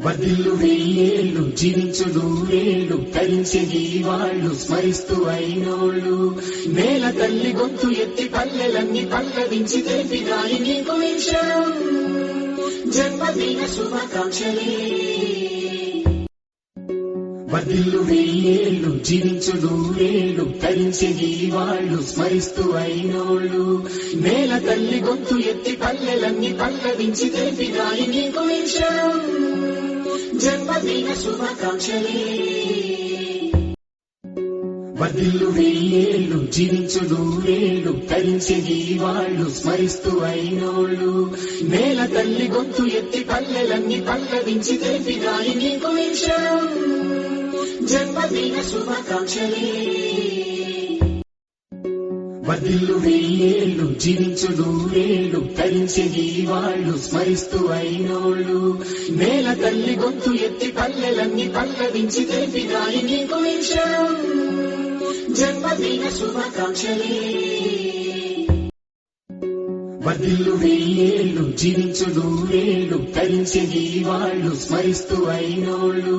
వర్ధిల్లు వెయ్యేళ్ళు జీవించు నూరేళ్ళు తరించే నీ వాళ్ళు స్మరిస్తూ అయినోళ్ళు నేల తల్లి గొంతు ఎత్తి పల్లెలన్నీ పల్లవించి తెలిపినాయి నీకు విషయం జన్మదిన శుభాకాంక్షలే వర్ధిల్లు వెయ్యేళ్ళు జీవించు నూరేళ్ళు తరించే నీ వాళ్ళు స్మరిస్తూ అయినోళ్ళు నేల తల్లి గొంతు ఎత్తి పల్లెలన్నీ పల్లవించి తెలిపినాయి నీకు విషయం జన్మదిన శుభాకాంక్షలే వర్ధిల్లు వెయ్యేళ్ళు జీవించు నూరేళ్ళు తరించే నీ వాళ్ళు స్మరిస్తూ అయినోళ్ళు నేల తల్లి గొంతు ఎత్తి పల్లెలన్నీ పల్లవించి తెలిపినాయి నీకు విషయం జన్మదిన శుభాకాంక్షలే వర్ధిల్లు వెయ్యేళ్ళు జీవించు నూరేళ్ళు తరించే నీ వాళ్ళు స్మరిస్తూ అయినోళ్ళు నేల తల్లి గొంతు ఎత్తి పల్లెలన్నీ పల్లవించి తెలిపినాయి నీకు విషయం జన్మదిన శుభాకాంక్షలే వర్ధిల్లు వెయ్యేళ్ళు జీవించు నూరేళ్ళు తరించే నీ వాళ్ళు స్మరిస్తూ అయినోళ్ళు